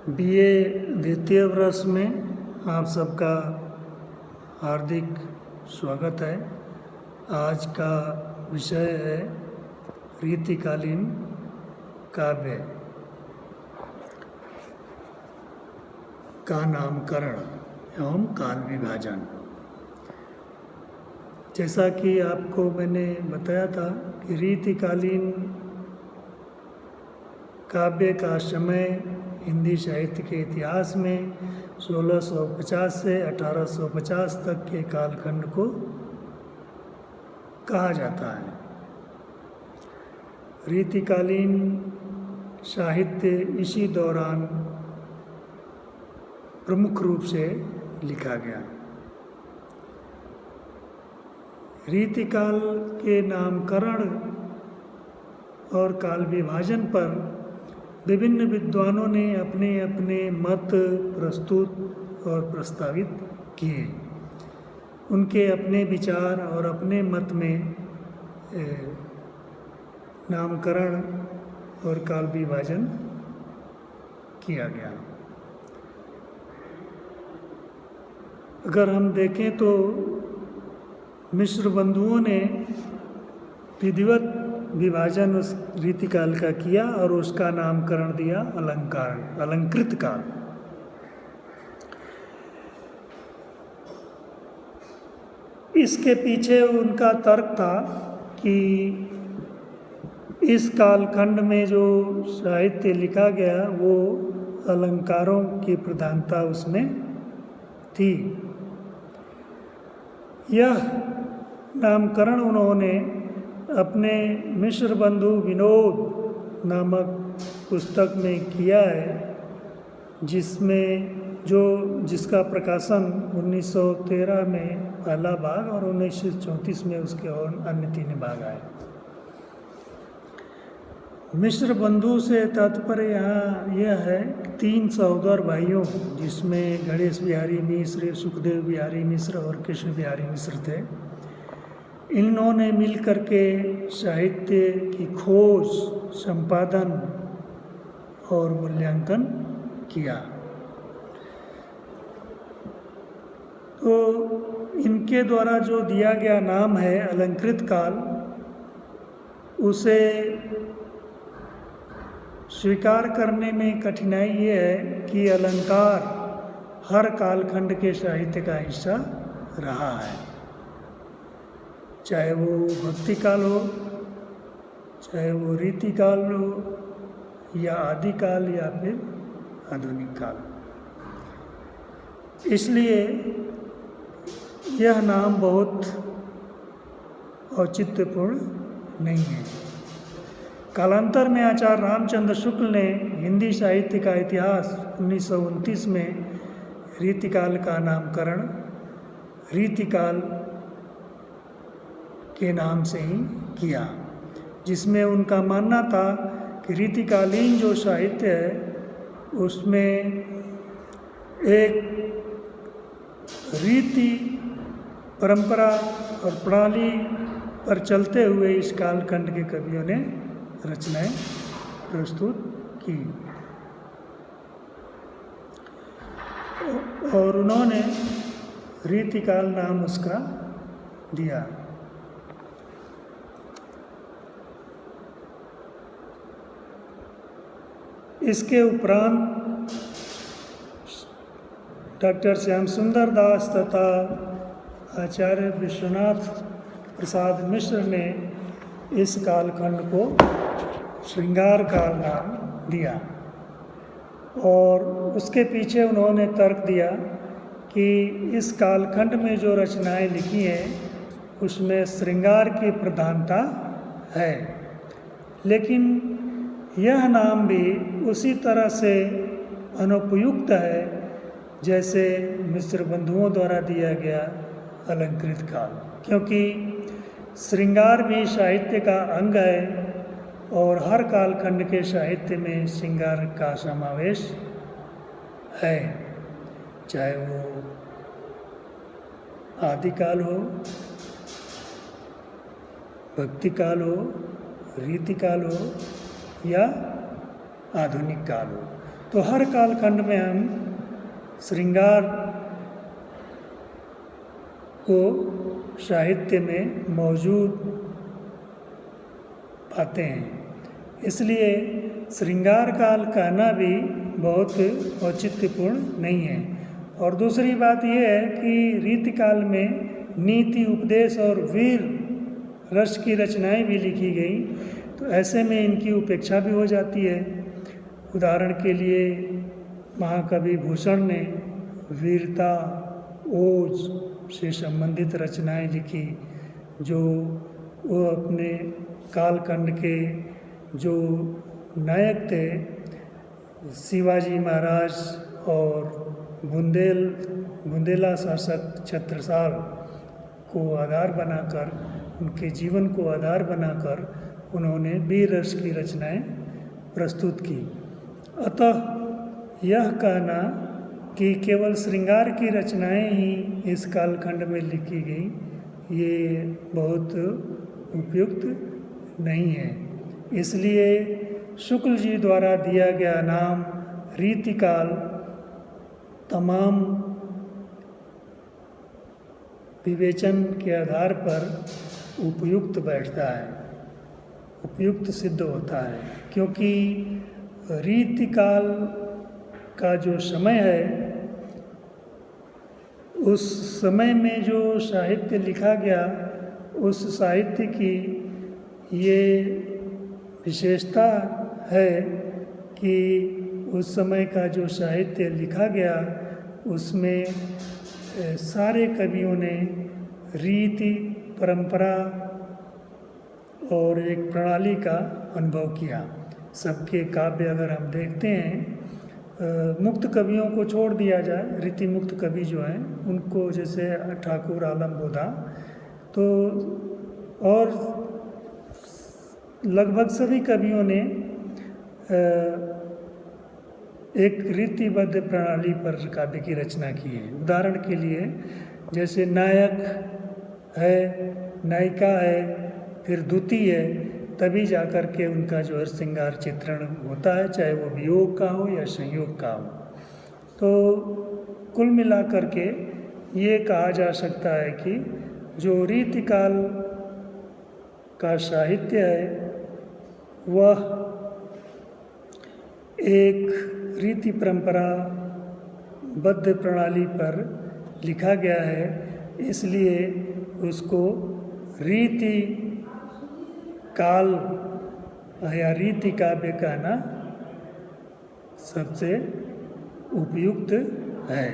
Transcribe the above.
BA द्वितीय वर्ष में आप सबका हार्दिक स्वागत है। आज का विषय है रीतिकालीन काव्य का नामकरण एवं काल विभाजन। जैसा कि आपको मैंने बताया था कि रीतिकालीन काव्य का समय हिंदी साहित्य के इतिहास में 1650 से 1850 तक के कालखंड को कहा जाता है। रीतिकालीन साहित्य इसी दौरान प्रमुख रूप से लिखा गया। रीतिकाल के नामकरण और काल विभाजन पर विभिन्न विद्वानों ने अपने अपने मत प्रस्तुत और प्रस्तावित किए। उनके अपने विचार और अपने मत में नामकरण और काल विभाजन किया गया। अगर हम देखें तो मिश्र बंधुओं ने विधिवत विभाजन उस रीतिकाल का किया और उसका नामकरण दिया अलंकृत काल। इसके पीछे उनका तर्क था कि इस कालखंड में जो साहित्य लिखा गया वो अलंकारों की प्रधानता उसमें थी। यह नामकरण उन्होंने अपने मिश्र बंधु विनोद नामक पुस्तक में किया है, जिसका प्रकाशन 1913 में पहला भाग और 1934 में उसके और अन्य 3 भाग आए। मिश्र बंधु से तात्पर्य यहाँ यह है 3 सहोदर भाइयों, जिसमें गणेश बिहारी मिश्र, सुखदेव बिहारी मिश्र और कृष्ण बिहारी मिश्र थे। इन्होंने मिलकर के साहित्य की खोज, संपादन और मूल्यांकन किया। तो इनके द्वारा जो दिया गया नाम है अलंकृत काल, उसे स्वीकार करने में कठिनाई ये है कि अलंकार हर कालखंड के साहित्य का हिस्सा रहा है, चाहे वो भक्ति काल हो, चाहे वो रीतिकाल हो, या आदिकाल या फिर आधुनिक काल। इसलिए यह नाम बहुत औचित्यपूर्ण नहीं है। कालांतर में आचार्य रामचंद्र शुक्ल ने हिंदी साहित्य का इतिहास 1929 में रीतिकाल का नामकरण रीतिकाल के नाम से ही किया, जिसमें उनका मानना था कि रीतिकालीन जो साहित्य है उसमें एक रीति, परंपरा और प्रणाली पर चलते हुए इस कालखंड के कवियों ने रचनाएं प्रस्तुत की और उन्होंने रीतिकाल नाम उसका दिया। इसके उपरांत डॉक्टर श्याम सुंदर दास तथा आचार्य विश्वनाथ प्रसाद मिश्र ने इस कालखंड को श्रृंगार काल नाम दिया और उसके पीछे उन्होंने तर्क दिया कि इस कालखंड में जो रचनाएं लिखी हैं उसमें श्रृंगार की प्रधानता है, लेकिन यह नाम भी उसी तरह से अनुपयुक्त है जैसे मिश्र बंधुओं द्वारा दिया गया अलंकृत काल, क्योंकि श्रृंगार भी साहित्य का अंग है और हर कालखंड के साहित्य में श्रृंगार का समावेश है, चाहे वो आदिकाल हो, भक्ति काल हो, रीतिकाल हो या आधुनिक काल हो। तो हर कालखंड में हम श्रृंगार को साहित्य में मौजूद पाते हैं। इसलिए श्रृंगार काल कहना भी बहुत औचित्यपूर्ण नहीं है। और दूसरी बात यह है कि रीतिकाल में नीति उपदेश और वीर रस की रचनाएं भी लिखी गई, तो ऐसे में इनकी उपेक्षा भी हो जाती है। उदाहरण के लिए महाकवि भूषण ने वीरता ओज से संबंधित रचनाएं लिखी, जो वो अपने कालखंड के जो नायक थे शिवाजी महाराज और बुंदेला शासक छत्रसाल को आधार बनाकर, उनके जीवन को आधार बनाकर उन्होंने वीर रस की रचनाएं प्रस्तुत की। अतः यह कहना कि केवल श्रृंगार की रचनाएं ही इस कालखंड में लिखी गई, ये बहुत उपयुक्त नहीं है। इसलिए शुक्ल जी द्वारा दिया गया नाम रीतिकाल तमाम विवेचन के आधार पर उपयुक्त बैठता है, उपयुक्त सिद्ध होता है, क्योंकि रीतिकाल का जो समय है उस समय में जो साहित्य लिखा गया, उस साहित्य की ये विशेषता है कि उस समय का जो साहित्य लिखा गया उसमें सारे कवियों ने रीति परंपरा और एक प्रणाली का अनुभव किया। सबके काव्य अगर हम देखते हैं, मुक्त कवियों को छोड़ दिया जाए, रीति मुक्त कवि जो हैं उनको, जैसे ठाकुर आलम बोधा, तो और लगभग सभी कवियों ने एक रीतिबद्ध प्रणाली पर काव्य की रचना की है। उदाहरण के लिए जैसे नायक है, नायिका है, फिर द्विती है, तभी जाकर के उनका जो है श्रृंगार चित्रण होता है, चाहे वो वियोग का हो या संयोग का हो। तो कुल मिलाकर के ये कहा जा सकता है कि जो रीतिकाल का साहित्य है वह एक रीति परंपरा बद्ध प्रणाली पर लिखा गया है, इसलिए उसको रीति काल या रीति काव्य कहना सबसे उपयुक्त है।